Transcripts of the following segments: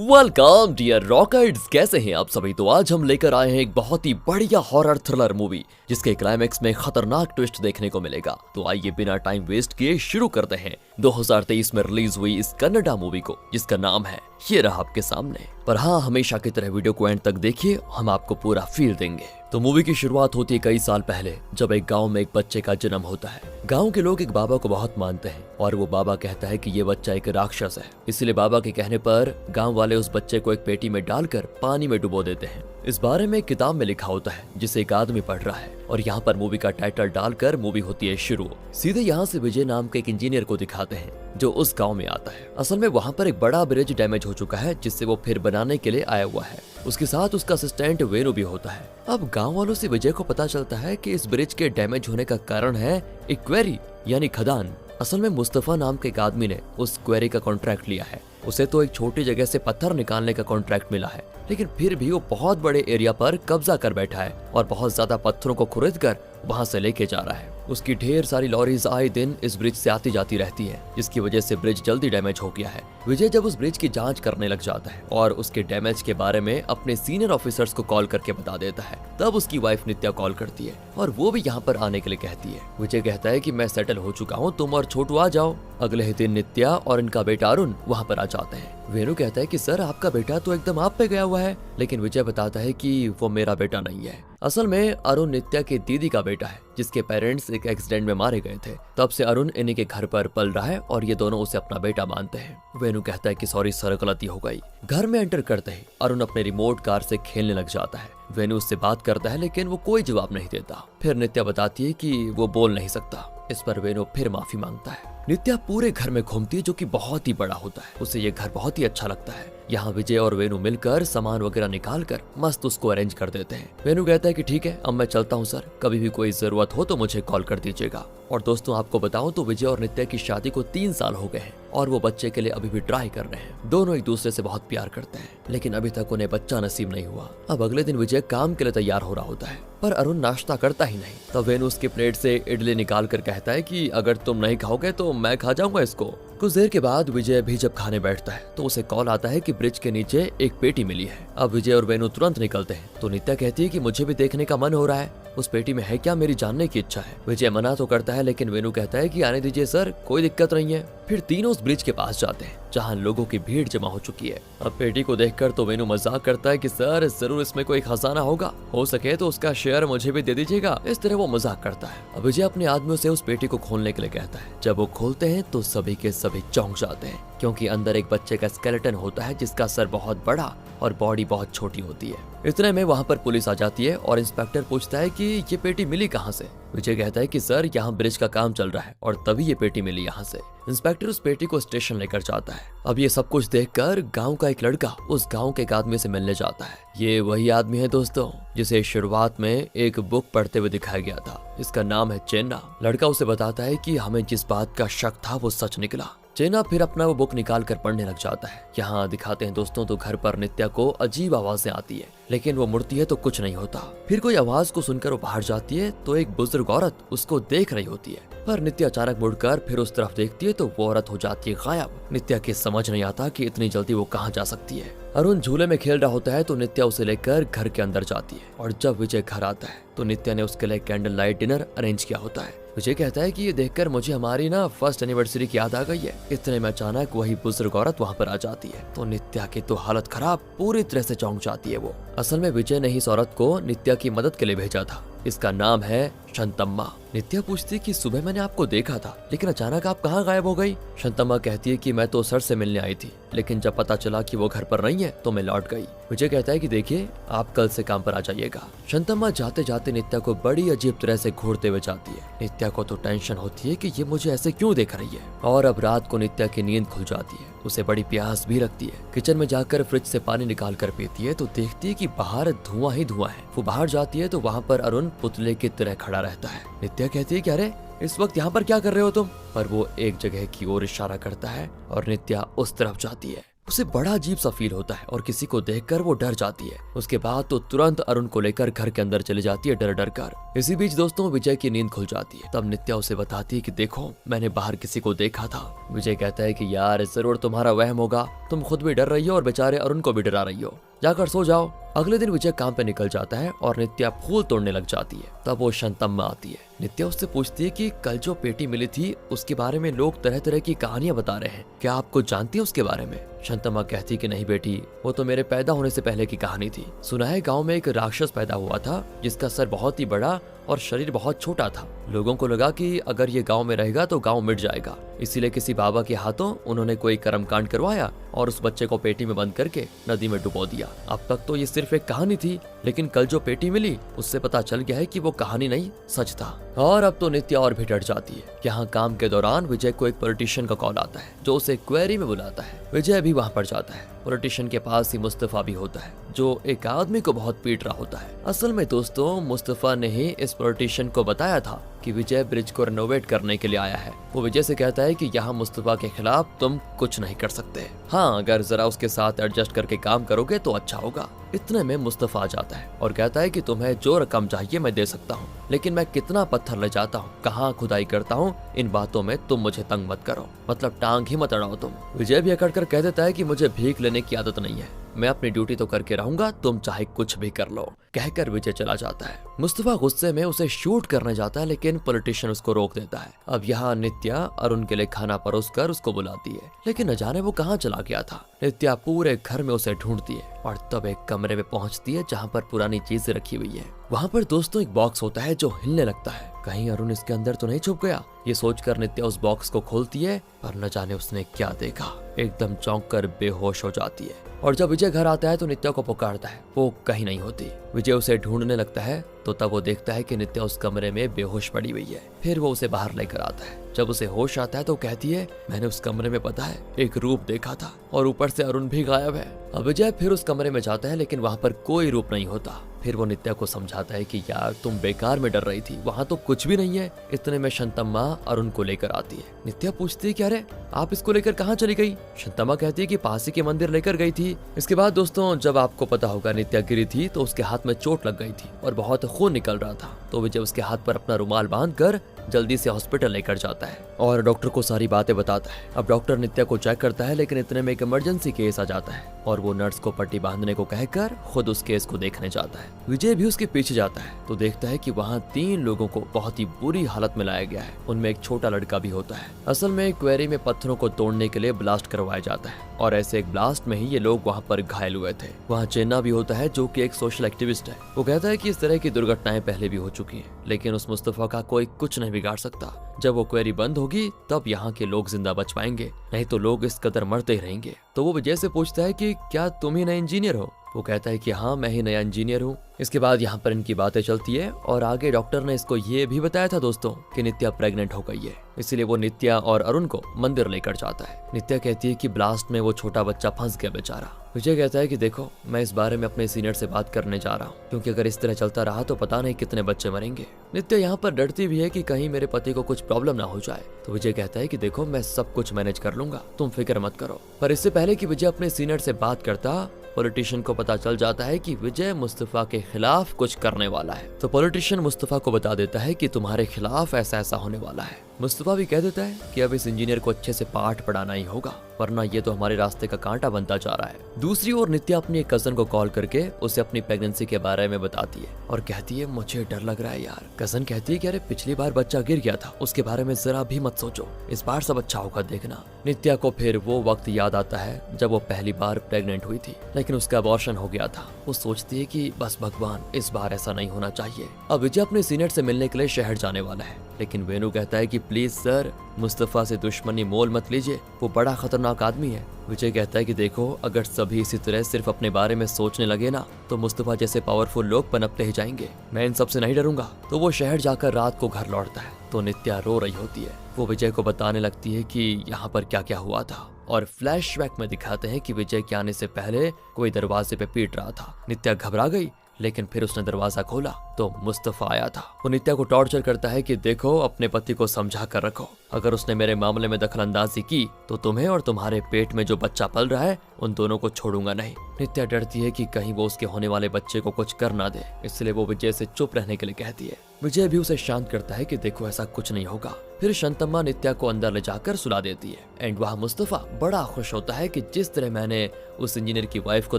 Welcome dear rockets, कैसे हैं आप सभी। तो आज हम लेकर आए हैं एक बहुत ही बढ़िया हॉरर थ्रिलर मूवी जिसके क्लाइमेक्स में खतरनाक ट्विस्ट देखने को मिलेगा। तो आइए बिना टाइम वेस्ट किए शुरू करते हैं 2023 में रिलीज हुई इस कन्नड़ा मूवी को, जिसका नाम है ये रहा आपके सामने। पर हाँ, हमेशा की तरह वीडियो को एंड तक देखिए, हम आपको पूरा फील देंगे। तो मूवी की शुरुआत होती है कई साल पहले, जब एक गांव में एक बच्चे का जन्म होता है। गांव के लोग एक बाबा को बहुत मानते हैं और वो बाबा कहता है कि ये बच्चा एक राक्षस है। इसलिए बाबा के कहने पर गांव वाले उस बच्चे को एक पेटी में डालकर पानी में डुबो देते हैं। इस बारे में एक किताब में लिखा होता है जिसे एक आदमी पढ़ रहा है और यहाँ पर मूवी का टाइटल डालकर मूवी होती है शुरू। सीधे यहाँ से विजय नाम के एक इंजीनियर को दिखाते हैं जो उस गांव में आता है। असल में वहाँ पर एक बड़ा ब्रिज डैमेज हो चुका है जिससे वो फिर बनाने के लिए आया हुआ है। उसके साथ उसका असिस्टेंट वेणु भी होता है। अब गांव वालों से विजय को पता चलता है कि इस ब्रिज के डैमेज होने का कारण है एक क्वेरी यानी खदान। असल में मुस्तफा नाम के एक आदमी ने उस क्वेरी का कॉन्ट्रैक्ट लिया है। उसे तो एक छोटी जगह से पत्थर निकालने का कॉन्ट्रैक्ट मिला है, लेकिन फिर भी वो बहुत बड़े एरिया पर कब्जा कर बैठा है और बहुत ज्यादा पत्थरों को खुरीद कर वहां से लेके जा रहा है। उसकी ढेर सारी लॉरीज आए दिन इस ब्रिज से आती जाती रहती है, जिसकी वजह से ब्रिज जल्दी डैमेज हो गया है। विजय जब उस ब्रिज की जांच करने लग जाता है और उसके डैमेज के बारे में अपने सीनियर ऑफिसर्स को कॉल करके बता देता है, तब उसकी वाइफ नित्या कॉल करती है और वो भी यहाँ पर आने के लिए कहती है। विजय कहता है कि मैं सेटल हो चुका हूँ, तुम और छोटू आ जाओ। अगले ही दिन नित्या और इनका बेटा अरुण वहाँ पर आ जाते हैं। वेणु कहता है कि सर, आपका बेटा तो एकदम आप पे गया हुआ है, लेकिन विजय बताता है कि वो मेरा बेटा नहीं है। असल में अरुण नित्या की दीदी का बेटा है जिसके पेरेंट्स एक एक्सीडेंट में मारे गए थे। तब से अरुण इन्हीं के घर पर पल रहा है और ये दोनों उसे अपना बेटा मानते हैं। वेणु कहता है कि सॉरी सर, गलती हो गई। घर में एंटर करते ही अरुण अपने रिमोट कार से खेलने लग जाता है। वेणु उससे बात करता है लेकिन वो कोई जवाब नहीं देता। फिर नित्या बताती है कि वो बोल नहीं सकता। इस पर वेणु फिर माफी मांगता है। नित्या पूरे घर में घूमती है जो कि बहुत ही बड़ा होता है। उसे ये घर बहुत ही अच्छा लगता है। यहाँ विजय और वेणु मिलकर सामान वगैरह निकाल कर मस्त उसको अरेंज कर देते हैं। वेणु कहता है कि ठीक है, अब मैं चलता हूँ सर, कभी भी कोई जरूरत हो तो मुझे कॉल कर दीजिएगा। और दोस्तों, आपको बताऊं तो विजय और नित्या की शादी को 3 साल हो गए हैं और वो बच्चे के लिए अभी भी ट्राई कर रहे हैं। दोनों एक दूसरे से बहुत प्यार करते हैं, लेकिन अभी तक उन्हें बच्चा नसीब नहीं हुआ। अब अगले दिन विजय काम के लिए तैयार हो रहा होता है, पर अरुण नाश्ता करता ही नहीं। तब वेणु उसकी प्लेट से इडली निकाल कर कहता है कि अगर तुम नहीं खाओगे तो मैं खा जाऊंगा इसको। कुछ देर के बाद विजय भी जब खाने बैठता है तो उसे कॉल आता है कि ब्रिज के नीचे एक पेटी मिली है। अब विजय और वेणु तुरंत निकलते हैं तो नित्या कहती है कि मुझे भी देखने का मन हो रहा है, उस पेटी में है क्या, मेरी जानने की इच्छा है। विजय मना तो करता है लेकिन वेणु कहता है कि आने दीजिए सर, कोई दिक्कत नहीं है। फिर तीनों उस ब्रिज के पास जाते हैं जहाँ लोगों की भीड़ जमा हो चुकी है। अब पेटी को देखकर तो वेणु मजाक करता है कि सर, जरूर इसमें कोई खजाना होगा, हो सके तो उसका शेयर मुझे भी दे दीजिएगा। इस तरह वो मजाक करता है। अब विजय अपने आदमियों से उस पेटी को खोलने के लिए कहता है। जब वो खोलते हैं तो सभी के सभी चौंक जाते हैं, क्योंकि अंदर एक बच्चे का स्केलेटन होता है जिसका सर बहुत बड़ा और बॉडी बहुत छोटी होती है। इतने में वहाँ पर पुलिस आ जाती है और इंस्पेक्टर पूछता है कि ये पेटी मिली कहाँ से। विजय कहता है कि सर, यहाँ ब्रिज का काम चल रहा है और तभी ये पेटी मिली यहाँ से। इंस्पेक्टर उस पेटी को स्टेशन लेकर जाता है। अब ये सब कुछ देखकर गांव का एक लड़का उस गांव के एक आदमी से मिलने जाता है। ये वही आदमी है दोस्तों जिसे शुरुआत में एक बुक पढ़ते हुए दिखाया गया था। इसका नाम है चेन्ना। लड़का उसे बताता है कि हमें जिस बात का शक था वो सच निकला। चेना फिर अपना वो बुक निकाल कर पढ़ने लग जाता है। यहाँ दिखाते हैं दोस्तों तो घर पर नित्या को अजीब आवाजें आती है, लेकिन वो मुड़ती है तो कुछ नहीं होता। फिर कोई आवाज को सुनकर वो बाहर जाती है तो एक बुजुर्ग औरत उसको देख रही होती है, पर नित्या अचानक मुड़कर फिर उस तरफ देखती है तो वो औरत हो जाती है गायब। नित्या के समझ नहीं आता कि इतनी जल्दी वो कहाँ जा सकती है। अरुण झूले में खेल रहा होता है तो नित्या उसे लेकर घर के अंदर जाती है और जब विजय घर आता है तो नित्या ने उसके लिए कैंडल लाइट डिनर अरेंज किया होता है। विजय कहता है कि ये देखकर मुझे हमारी ना फर्स्ट एनिवर्सरी की याद आ गई है। इतने में अचानक वही बुजुर्ग औरत वहाँ पर आ जाती है तो नित्या की तो हालत खराब, पूरी तरह से चौंक जाती है वो। असल में विजय ने इस औरत को नित्या की मदद के लिए भेजा था। इसका नाम है शांतम्मा। नित्या पूछती कि सुबह मैंने आपको देखा था, लेकिन अचानक आप कहाँ गायब हो गई। शांतम्मा कहती है कि मैं तो सर से मिलने आई थी, लेकिन जब पता चला कि वो घर पर नहीं है तो मैं लौट गई। विजय कहता है कि देखिए, आप कल से काम पर आ जाइएगा। शांतम्मा जाते जाते नित्या को बड़ी अजीब तरह से घूरते हुए जाती है। नित्या को तो टेंशन होती है कि ये मुझे ऐसे क्यों देख रही है। और अब रात को नित्या की नींद खुल जाती है। उसे बड़ी प्यास भी लगती है। किचन में जाकर फ्रिज से पानी निकाल कर पीती है तो देखती है कि बाहर धुआं ही धुआं है। वो बाहर जाती है तो वहाँ पर अरुण पुतले की तरह खड़ा रहता है। नित्या कहती है कि अरे, इस वक्त यहाँ पर क्या कर रहे हो तुम। पर वो एक जगह की ओर इशारा करता है और नित्या उस तरफ जाती है। उसे बड़ा अजीब सा फील होता है और किसी को देखकर वो डर जाती है। उसके बाद तो तुरंत अरुण को लेकर घर के अंदर चली जाती है डर डर कर। इसी बीच दोस्तों विजय की नींद खुल जाती है। तब नित्या उसे बताती है कि देखो मैंने बाहर किसी को देखा था। विजय कहता है कि यार जरूर तुम्हारा वहम होगा, तुम खुद भी डर रही हो और बेचारे अरुण को भी डरा रही हो, जाकर सो जाओ। अगले दिन विजय काम पे निकल जाता है और नित्या फूल तोड़ने लग जाती है। तब वो शांतम्मा आती है। नित्या उससे पूछती है कि कल जो पेटी मिली थी उसके बारे में लोग तरह तरह की कहानियां बता रहे हैं, क्या आप कुछ जानती है उसके बारे में? शांतम्मा कहती कि नहीं बेटी, वो तो मेरे पैदा होने से पहले की कहानी थी। सुना है गांव में एक राक्षस पैदा हुआ था जिसका सर बहुत ही बड़ा और शरीर बहुत छोटा था। लोगों को लगा कि अगर ये गांव में रहेगा तो गांव मिट जाएगा, इसीलिए किसी बाबा के हाथों उन्होंने कोई कर्मकांड करवाया और उस बच्चे को पेटी में बंद करके नदी में डुबो दिया। अब तक तो ये सिर्फ एक कहानी थी, लेकिन कल जो पेटी मिली उससे पता चल गया है कि वो कहानी नहीं सच था। और अब तो नित्या और भी डर जाती है। यहाँ काम के दौरान विजय को एक पॉलिटिशियन का कॉल आता है जो उसे क्वेरी में बुलाता है। विजय भी वहाँ पर जाता है। पॉलिटिशियन के पास ही मुस्तफा भी होता है जो एक आदमी को बहुत पीट रहा होता है। असल में दोस्तों मुस्तफा ने ही इस पॉलिटिशियन को बताया था कि विजय ब्रिज को रिनोवेट करने के लिए आया है। वो विजय से कहता है कि यहाँ मुस्तफा के खिलाफ तुम कुछ नहीं कर सकते, हाँ अगर जरा उसके साथ एडजस्ट करके काम करोगे तो अच्छा होगा। इतने में मुस्तफा आ जाता है और कहता है कि तुम्हें जो रकम चाहिए मैं दे सकता हूँ, लेकिन मैं कितना पत्थर ले जाता हूँ, कहाँ खुदाई करता हूँ, इन बातों में तुम मुझे तंग मत करो, मतलब टांग ही मत अड़ाओ तुम। विजय भी अकड़ कर कह देता है कि मुझे भीख लेने की आदत नहीं है, मैं अपनी ड्यूटी तो करके रहूंगा, तुम चाहे कुछ भी कर लो। कहकर विजय चला जाता है। मुस्तफा गुस्से में उसे शूट करने जाता है, लेकिन पॉलिटिशियन उसको रोक देता है। अब यहाँ नित्या अरुण के लिए खाना परोसकर उसको बुलाती है, लेकिन न जाने वो कहाँ चला गया था। नित्या पूरे घर में उसे ढूंढती है और तब एक कमरे में पहुंचती है जहाँ पर पुरानी चीजें रखी हुई है। वहाँ पर दोस्तों एक बॉक्स होता है जो हिलने लगता है, कहीं अरुण इसके अंदर तो नहीं छुप गया। ये सोचकर नित्या उस बॉक्स को खोलती है, पर न जाने उसने क्या देखा, एकदम चौंक कर बेहोश हो जाती है। और जब विजय घर आता है तो नित्या को पुकारता है, वो कहीं नहीं होती। विजय उसे ढूंढने लगता है तो तब वो देखता है कि नित्या उस कमरे में बेहोश पड़ी हुई है। फिर वो उसे बाहर लेकर आता है। जब उसे होश आता है तो कहती है, मैंने उस कमरे में पता है एक रूप देखा था और ऊपर से अरुण भी गायब है। अब विजय फिर उस कमरे में जाता है, लेकिन वहाँ पर कोई रूप नहीं होता। फिर वो नित्या को समझाता है कि यार तुम बेकार में डर रही थी, वहाँ तो कुछ भी नहीं है। इतने में शांतम्मा अरुण को लेकर आती है। नित्या पूछती है कि अरे आप इसको लेकर कहाँ चली गई? शांतम्मा कहती है कि पास ही के मंदिर लेकर गई थी। इसके बाद दोस्तों जब आपको पता होगा नित्या गिरी थी तो उसके हाथ में चोट लग गई थी और बहुत खून निकल रहा था, तो विजय उसके हाथ पर अपना रुमाल बांधकर जल्दी से हॉस्पिटल लेकर जाता है और डॉक्टर को सारी बातें बताता है। अब डॉक्टर नित्या को चेक करता है, लेकिन इतने में एक इमरजेंसी केस आ जाता है और वो नर्स को पट्टी बांधने को कहकर खुद उस केस को देखने जाता है। विजय भी उसके पीछे जाता है तो देखता है कि वहाँ 3 लोगों को बहुत ही बुरी हालत में लाया गया है। उनमें एक छोटा लड़का भी होता है। असल में क्वेरी में पत्थरों को तोड़ने के लिए ब्लास्ट करवाया जाता है और ऐसे एक ब्लास्ट में ही ये लोग वहाँ पर घायल हुए थे। वहाँ चेन्ना भी होता है जो कि एक सोशल एक्टिविस्ट है। वो कहता है कि इस तरह की दुर्घटनाएं पहले भी हो चुकी हैं, लेकिन उस मुस्तफा का कोई कुछ नहीं बिगाड़ सकता। जब वो क्वेरी बंद होगी तब यहाँ के लोग जिंदा बच पाएंगे, नहीं तो लोग इस कदर मरते ही रहेंगे। तो वो विजय से पूछता है कि क्या तुम ही नए इंजीनियर हो? वो कहता है कि हाँ मैं ही नया इंजीनियर हूँ। इसके बाद यहाँ पर इनकी बातें चलती है और आगे डॉक्टर ने इसको ये भी बताया था दोस्तों कि नित्या प्रेग्नेंट हो गई है, इसीलिए वो नित्या और अरुण को मंदिर लेकर जाता है। नित्या कहती है कि ब्लास्ट में वो छोटा बच्चा फंस गया बेचारा। विजय कहता है कि देखो मैं इस बारे में अपने सीनियर से बात करने जा रहा हूँ, क्योंकि अगर इस तरह चलता रहा तो पता नहीं कितने बच्चे मरेंगे। नित्या यहाँ पर डरती भी है कि कहीं मेरे पति को कुछ प्रॉब्लम ना हो जाए, तो विजय कहता है कि देखो मैं सब कुछ मैनेज कर लूंगा, तुम फिक्र मत करो। पर इससे पहले कि विजय अपने सीनियर से बात करता, पॉलिटिशियन को पता चल जाता है कि विजय मुस्तफा के खिलाफ कुछ करने वाला है। तो पॉलिटिशियन मुस्तफा को बता देता है कि तुम्हारे खिलाफ ऐसा ऐसा होने वाला है। मुस्तफा भी कह देता है कि अब इस इंजीनियर को अच्छे से पाठ पढ़ाना ही होगा, वरना ये तो हमारे रास्ते का कांटा बनता जा रहा है। दूसरी ओर नित्या अपनी एक कजन को कॉल करके उसे अपनी प्रेगनेंसी के बारे में बताती है और कहती है मुझे डर लग रहा है यार। कजन कहती है कि अरे पिछली बार बच्चा गिर गया था, उसके बारे में जरा भी मत सोचो, इस बार सब अच्छा होगा देखना। नित्या को फिर वो वक्त याद आता है जब वो पहली बार प्रेग्नेंट हुई थी, लेकिन उसका अबॉर्शन हो गया था। वो सोचती है कि बस भगवान इस बार ऐसा नहीं होना चाहिए। अब विजय अपने सीनियर से मिलने के लिए शहर जाने वाला है, लेकिन वेणु कहता है कि प्लीज सर मुस्तफा से दुश्मनी मोल मत लीजिए, वो बड़ा खतरनाक आदमी है। विजय कहता है कि देखो अगर सभी इसी तरह सिर्फ अपने बारे में सोचने लगे ना तो मुस्तफा जैसे पावरफुल लोग पनपते ही जाएंगे, मैं इन सब से नहीं डरूंगा। तो वो शहर जाकर रात को घर लौटता है तो नित्या रो रही होती है। वो विजय को बताने लगती है कि यहाँ पर क्या क्या हुआ था और फ्लैशबैक में दिखाते हैं कि विजय के आने से पहले कोई दरवाजे पे पीट रहा था। नित्या घबरा गई, लेकिन फिर उसने दरवाजा खोला तो मुस्तफा आया था। वो नित्या को टॉर्चर करता है कि देखो अपने पति को समझा कर रखो, अगर उसने मेरे मामले में दखलंदाजी की तो तुम्हें और तुम्हारे पेट में जो बच्चा पल रहा है उन दोनों को छोड़ूंगा नहीं। नित्या डरती है कि कहीं वो उसके होने वाले बच्चे को कुछ कर ना दे, इसलिए वो विजय से चुप रहने के लिए कहती है। विजय भी उसे शांत करता है कि देखो ऐसा कुछ नहीं होगा। फिर शांतम्मा नित्या को अंदर ले जाकर सुला देती है एंड वहाँ मुस्तफा बड़ा खुश होता है कि जिस तरह मैंने उस इंजीनियर की वाइफ को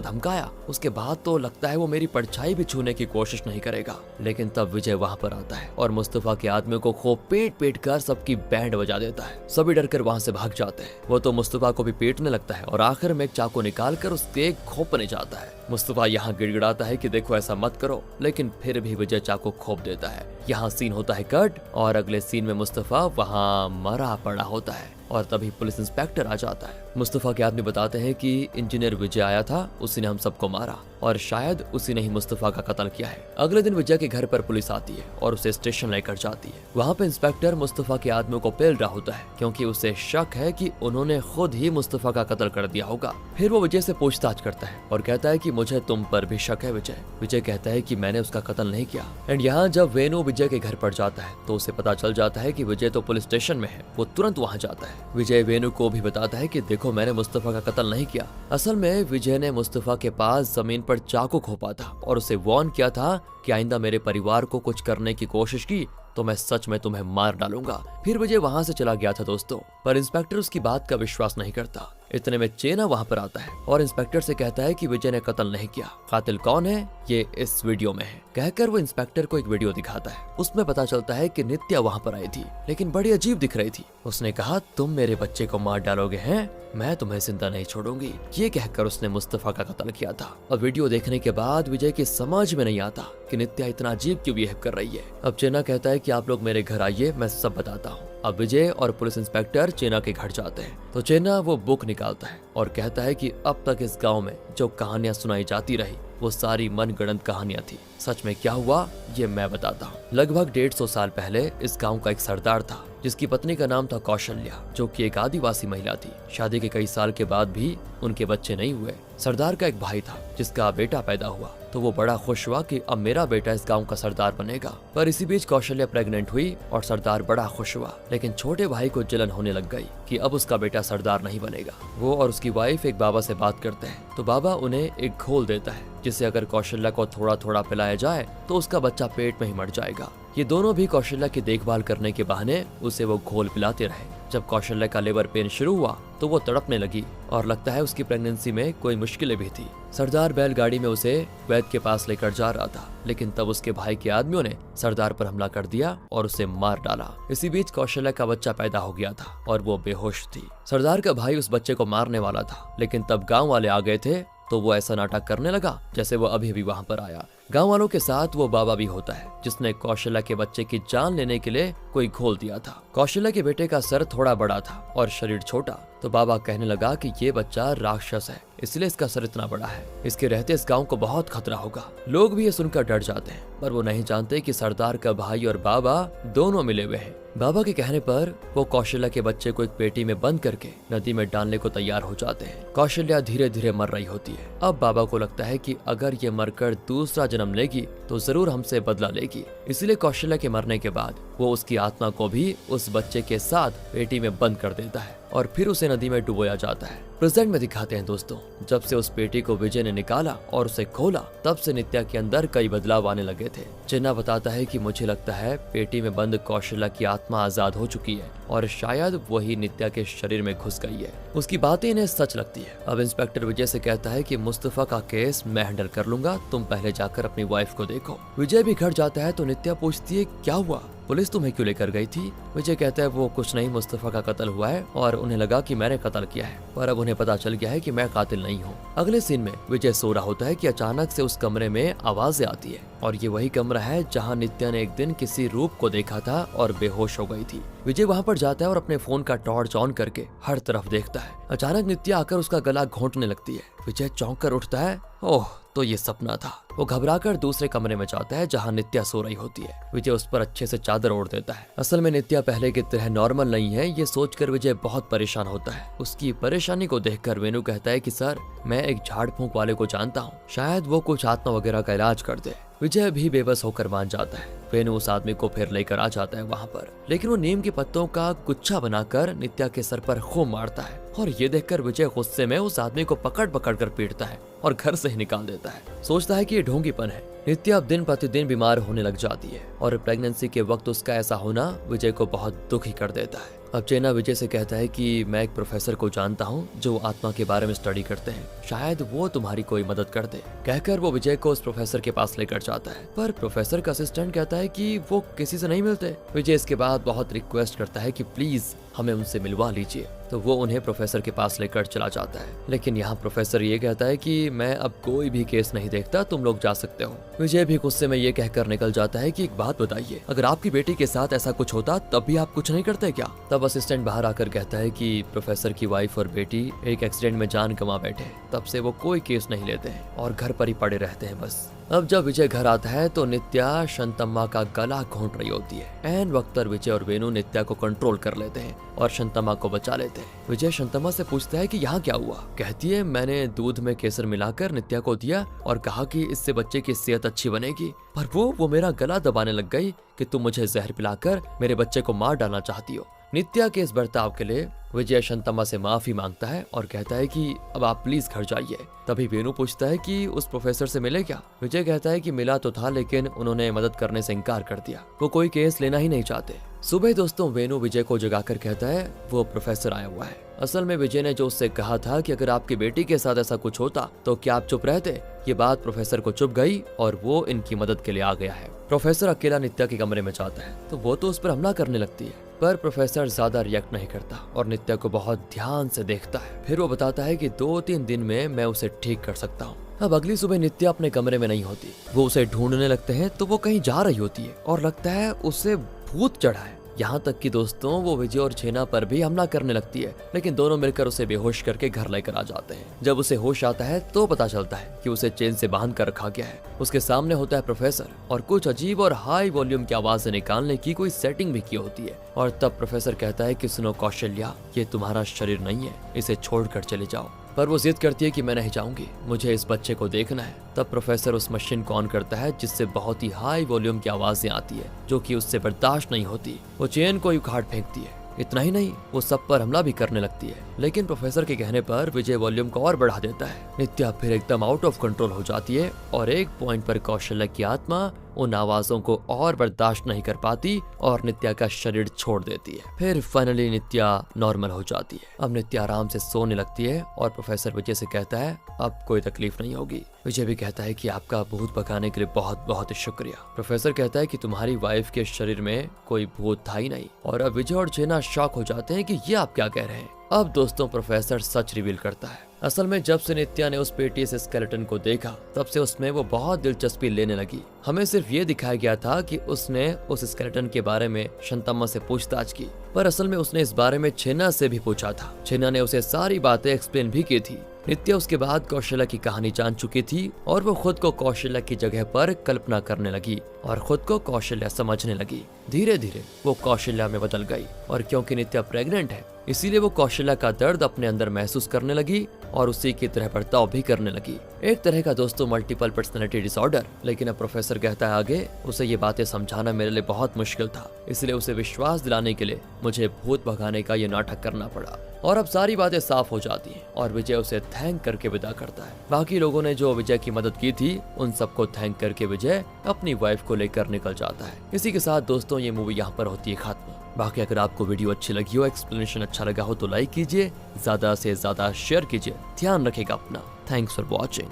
धमकाया उसके बाद तो लगता है वो मेरी परछाई भी छूने की कोशिश नहीं करेगा। लेकिन तब विजय वहाँ पर आता है और मुस्तफा के आदमी को खूब पीट पीट कर सबकी बैंड बजा देता है। सभी डर कर वहाँ से भाग जाते हैं। वो तो मुस्तफा को भी पीटने लगता है और आखिर में एक चाकू निकाल कर उसके खोपने जाता है। मुस्तफा यहाँ गिड़गिड़ाता है कि देखो ऐसा मत करो, लेकिन फिर भी विजय चाकू खोप देता है। यहाँ सीन होता है कट और अगले सीन में मुस्तफा वहाँ मरा पड़ा होता है और तभी पुलिस इंस्पेक्टर आ जाता है। मुस्तफा के आदमी बताते हैं कि इंजीनियर विजय आया था, उसी ने हम सबको मारा और शायद उसी ने ही मुस्तफा का कत्ल किया है। अगले दिन विजय के घर पर पुलिस आती है और उसे स्टेशन लेकर जाती है। वहाँ पे इंस्पेक्टर मुस्तफा के आदमी को पेल रहा होता है क्योंकि उसे शक है कि उन्होंने खुद ही मुस्तफा का कत्ल कर दिया होगा। फिर वो विजय से पूछताछ करता है और कहता है कि मुझे तुम पर भी शक है विजय। विजय कहता है कि मैंने उसका कत्ल नहीं किया। एंड यहाँ जब वेनु विजय के घर पर जाता है तो उसे पता चल जाता है कि विजय तो पुलिस स्टेशन में है। वो तुरंत वहाँ जाता है। विजय वेनु को भी बताता है कि देखो मैंने मुस्तफा का कत्ल नहीं किया। असल में विजय ने मुस्तफा के पास जमीन पर चाकू खोपा था और उसे वार्न किया था कि आइंदा मेरे परिवार को कुछ करने की कोशिश की तो मैं सच में तुम्हें मार डालूंगा। फिर विजय वहाँ से चला गया था दोस्तों, पर इंस्पेक्टर उसकी बात का विश्वास नहीं करता। इतने में चेना वहाँ पर आता है और इंस्पेक्टर से कहता है कि विजय ने कत्ल नहीं किया, कातिल कौन है ये इस वीडियो में है। कहकर वो इंस्पेक्टर को एक वीडियो दिखाता है। उसमें पता चलता है कि नित्या वहाँ पर आई थी, लेकिन बड़ी अजीब दिख रही थी। उसने कहा तुम मेरे बच्चे को मार डालोगे हैं, मैं तुम्हें जिंदा नहीं छोड़ूंगी। ये कहकर उसने मुस्तफा का कत्ल किया था। अब वीडियो देखने के बाद विजय की समझ में नहीं आता कि नित्या इतना अजीब क्यों बिहेव कर रही है। अब चेना कहता है कि आप लोग मेरे घर आइए, मैं सब बताता हूँ। अब विजय और पुलिस इंस्पेक्टर चेना के घर जाते हैं तो चेना वो बुक निकालता है और कहता है कि अब तक इस गांव में जो कहानियां सुनाई जाती रही वो सारी मनगढ़ंत कहानियां थी। सच में क्या हुआ ये मैं बताता हूँ। लगभग 150 साल पहले इस गांव का एक सरदार था जिसकी पत्नी का नाम था कौशल्या, जो कि एक आदिवासी महिला थी। शादी के कई साल के बाद भी उनके बच्चे नहीं हुए। सरदार का एक भाई था जिसका बेटा पैदा हुआ तो वो बड़ा खुश हुआ कि अब मेरा बेटा इस गांव का सरदार बनेगा। पर इसी बीच कौशल्या प्रेग्नेंट हुई और सरदार बड़ा खुश हुआ, लेकिन छोटे भाई को जलन होने लग गई कि अब उसका बेटा सरदार नहीं बनेगा। वो और उसकी वाइफ एक बाबा से बात करते हैं तो बाबा उन्हें एक घोल देता है जिसे अगर कौशल्या को थोड़ा थोड़ा पिलाया जाए तो उसका बच्चा पेट में ही मर जाएगा। ये दोनों भी कौशल्या की देखभाल करने के बहाने उसे वो घोल पिलाते रहे। जब कौशल्या का लेबर पेन शुरू हुआ तो वो तड़पने लगी और लगता है उसकी प्रेगनेंसी में कोई मुश्किलें भी थी। सरदार बैलगाड़ी में उसे वैद्य के पास लेकर जा रहा था, लेकिन तब उसके भाई के आदमियों ने सरदार पर हमला कर दिया और उसे मार डाला। इसी बीच कौशल्या का बच्चा पैदा हो गया था और वो बेहोश थी। सरदार का भाई उस बच्चे को मारने वाला था, लेकिन तब गाँव वाले आ गए थे तो वो ऐसा नाटक करने लगा जैसे वो अभी अभी वहाँ पर आया। गांव वालों के साथ वो बाबा भी होता है जिसने कौशल्या के बच्चे की जान लेने के लिए कोई घोल दिया था। कौशल्या के बेटे का सर थोड़ा बड़ा था और शरीर छोटा, तो बाबा कहने लगा कि ये बच्चा राक्षस है, इसलिए इसका सर इतना बड़ा है, इसके रहते इस गांव को बहुत खतरा होगा। लोग भी ये सुनकर डर जाते हैं, पर वो नहीं जानते कि सरदार का भाई और बाबा दोनों मिले हुए हैं। बाबा के कहने पर वो कौशल्या के बच्चे को एक पेटी में बंद करके नदी में डालने को तैयार हो जाते हैं। कौशल्या धीरे धीरे मर रही होती है। अब बाबा को लगता है कि अगर ये मरकर दूसरा जन्म लेगी तो जरूर हमसे बदला लेगी, इसलिए कौशल्या के मरने के बाद वो उसकी आत्मा को भी उस बच्चे के साथ पेटी में बंद कर देता है और फिर उसे नदी में डुबोया जाता है। प्रेजेंट में दिखाते हैं दोस्तों, जब से उस पेटी को विजय ने निकाला और उसे खोला तब से नित्या के अंदर कई बदलाव आने लगे थे। चेन्ना बताता है कि मुझे लगता है पेटी में बंद कौशल्या की आत्मा आजाद हो चुकी है और शायद वही नित्या के शरीर में घुस गई है। उसकी बातें इन्हें सच लगती है। अब इंस्पेक्टर विजय से कहता है कि मुस्तफा का केस मैं हैंडल कर लूंगा, तुम पहले जाकर अपनी वाइफ को देखो। विजय भी घर जाता है तो नित्या पूछती है क्या हुआ, पुलिस तुम्हें क्यों लेकर गई थी? विजय कहता है वो कुछ नहीं, मुस्तफा का कत्ल हुआ है और उन्हें लगा कि मैंने कत्ल किया है, पर अब उन्हें पता चल गया है कि मैं कातिल नहीं हूँ। अगले सीन में विजय सो रहा होता है कि अचानक से उस कमरे में आवाजें आती है और ये वही कमरा है जहाँ नित्या ने एक दिन किसी रूप को देखा था और बेहोश हो गई थी। विजय वहाँ पर जाता है और अपने फोन का टॉर्च ऑन करके हर तरफ देखता है। अचानक नित्या आकर उसका गला घोंटने लगती है। विजय चौंक कर उठता है ओह, तो ये सपना था। वो घबराकर दूसरे कमरे में जाता है जहाँ नित्या सो रही होती है। विजय उस पर अच्छे से चादर ओढ़ देता है। असल में नित्या पहले की तरह नॉर्मल नहीं है, ये सोचकर विजय बहुत परेशान होता है। उसकी परेशानी को देखकर वेणु कहता है कि सर, मैं एक झाड़ फूंक वाले को जानता हूँ, शायद वो कुछ आत्मा वगैरह का इलाज कर दे। विजय भी बेबस होकर मान जाता है। वेणु उस आदमी को फिर लेकर आ जाता है वहाँ पर, लेकिन वो नीम के पत्तों का गुच्छा बनाकर नित्या के सर पर खूब मारता है और ये देखकर विजय गुस्से में उस आदमी को पकड़ पकड़ कर पीटता है और घर से ही निकाल देता है। सोचता है कि ये ढोंगीपन है। नित्या अब दिन प्रतिदिन बीमार होने लग जाती है और प्रेगनेंसी के वक्त उसका ऐसा होना विजय को बहुत दुखी कर देता है। अब चेना विजय से कहता है कि मैं एक प्रोफेसर को जानता हूँ जो आत्मा के बारे में स्टडी करते हैं, शायद वो तुम्हारी कोई मदद कर दे। कहकर वो विजय को उस प्रोफेसर के पास लेकर जाता है, पर प्रोफेसर का असिस्टेंट कहता है कि वो किसी से नहीं मिलते। विजय इसके बाद बहुत रिक्वेस्ट करता है कि प्लीज हमें उनसे मिलवा लीजिए, तो वो उन्हें प्रोफेसर के पास लेकर चला जाता है। लेकिन यहाँ प्रोफेसर ये कहता है कि मैं अब कोई भी केस नहीं देखता, तुम लोग जा सकते हो। विजय भी गुस्से में ये कहकर निकल जाता है कि एक बात बताइए, अगर आपकी बेटी के साथ ऐसा कुछ होता तब भी आप कुछ नहीं करते क्या? तब असिस्टेंट बाहर आकर कहता है कि प्रोफेसर की वाइफ और बेटी एक एक्सीडेंट में जान गंवा बैठे, तब से वो कोई केस नहीं लेते हैं और घर पर ही पड़े रहते हैं बस। अब जब विजय घर आता है तो नित्या शंतम्मा का गला घोंट रही होती है। एन वक्त पर विजय और वेणु नित्या को कंट्रोल कर लेते हैं और शंतम्मा को बचा लेते हैं। विजय शंतम्मा से पूछता है कि यहाँ क्या हुआ? कहती है मैंने दूध में केसर मिलाकर नित्या को दिया और कहा कि इससे बच्चे की सेहत अच्छी बनेगी, पर वो मेरा गला दबाने लग गई कि तुम मुझे जहर पिलाकर मेरे बच्चे को मार डालना चाहती हो। नित्या के इस बर्ताव के लिए विजय शंतम्मा से माफी मांगता है और कहता है कि अब आप प्लीज घर जाइए। तभी वेणु पूछता है कि उस प्रोफेसर से मिले क्या? विजय कहता है कि मिला तो था, लेकिन उन्होंने मदद करने से इनकार कर दिया, वो कोई केस लेना ही नहीं चाहते। सुबह दोस्तों वेणु विजय को जगाकर कहता है वो प्रोफेसर आया हुआ है। असल में विजय ने जो उससे कहा था कि अगर आपकी बेटी के साथ ऐसा कुछ होता तो क्या आप चुप रहते, ये बात प्रोफेसर को चुभ गई और वो इनकी मदद के लिए आ गया है। प्रोफेसर अकेला नित्या के कमरे में जाता है तो वो तो उस पर हमला करने लगती है, पर प्रोफेसर ज्यादा रिएक्ट नहीं करता और नित्या को बहुत ध्यान से देखता है। फिर वो बताता है कि 2-3 दिन में मैं उसे ठीक कर सकता हूँ। अब अगली सुबह नित्या अपने कमरे में नहीं होती, वो उसे ढूंढने लगते हैं तो वो कहीं जा रही होती है और लगता है उसे भूत चढ़ा है। यहाँ तक कि दोस्तों वो विजय और छेना पर भी हमला करने लगती है, लेकिन दोनों मिलकर उसे बेहोश करके घर लेकर आ जाते हैं। जब उसे होश आता है तो पता चलता है कि उसे चेन से बांध कर रखा गया है। उसके सामने होता है प्रोफेसर और कुछ अजीब और हाई वॉल्यूम की आवाजें निकालने की कोई सेटिंग भी की होती है। और तब प्रोफेसर कहता है कि सुनो कौशल्या, ये तुम्हारा शरीर नहीं है, इसे छोड़कर चले जाओ। पर वो जिद करती है कि मैं नहीं जाऊंगी, मुझे इस बच्चे को देखना है। तब प्रोफेसर उस मशीन को ऑन करता है जिससे बहुत ही हाई वॉल्यूम की आवाजें आती है जो कि उससे बर्दाश्त नहीं होती। वो चेन को उखाड़ फेंकती है। इतना ही नहीं, वो सब पर हमला भी करने लगती है, लेकिन प्रोफेसर के कहने पर विजय वॉल्यूम को और बढ़ा देता है। नित्या फिर एकदम आउट ऑफ कंट्रोल हो जाती है और एक पॉइंट पर कौशल्या की आत्मा उन आवाजों को और बर्दाश्त नहीं कर पाती और नित्या का शरीर छोड़ देती है। फिर फाइनली नित्या नॉर्मल हो जाती है। अब नित्या आराम से सोने लगती है और प्रोफेसर विजय से कहता है अब कोई तकलीफ नहीं होगी। विजय भी कहता है कि आपका भूत भगाने के लिए बहुत बहुत शुक्रिया। प्रोफेसर कहता है कि तुम्हारी वाइफ के शरीर में कोई भूत था ही नहीं। और अब विजय और छेना शॉक हो जाते हैं कि ये आप क्या कह रहे हैं। अब दोस्तों प्रोफेसर सच रिवील करता है। असल में जब से नित्या ने उस पेटी से स्केलेटन को देखा तब से उसमें वो बहुत दिलचस्पी लेने लगी। हमें सिर्फ ये दिखाया गया था कि उसने उस स्केलेटन के बारे में शंतम्मा से पूछताछ की, पर असल में उसने इस बारे में छेना से भी पूछा था। छेना ने उसे सारी बातें एक्सप्लेन भी की थी। नित्या उसके बाद कौशल्या की कहानी जान चुकी थी और वो खुद को कौशल्या की जगह पर कल्पना करने लगी और खुद को कौशल्या समझने लगी। धीरे धीरे वो कौशल्या में बदल गई और क्योंकि नित्या प्रेग्नेंट है इसीलिए वो कौशल्या का दर्द अपने अंदर महसूस करने लगी और उसी की तरह बर्ताव भी करने लगी। एक तरह का दोस्तों मल्टीपल पर्सनैलिटी डिसऑर्डर। लेकिन अब प्रोफेसर कहता है आगे उसे ये बातें समझाना मेरे लिए बहुत मुश्किल था, इसलिए उसे विश्वास दिलाने के लिए मुझे भूत भगाने का ये नाटक करना पड़ा। और अब सारी बातें साफ हो जाती हैं और विजय उसे थैंक करके विदा करता है। बाकी लोगों ने जो विजय की मदद की थी उन सबको थैंक करके विजय अपनी वाइफ को लेकर निकल जाता है। इसी के साथ दोस्तों ये मूवी यहाँ पर होती है खत्म। बाकी अगर आपको वीडियो अच्छी लगी हो, एक्सप्लेनेशन अच्छा लगा हो तो लाइक कीजिए, ज्यादा से ज्यादा शेयर कीजिए। ध्यान रखिएगा अपना। Thanks for watching.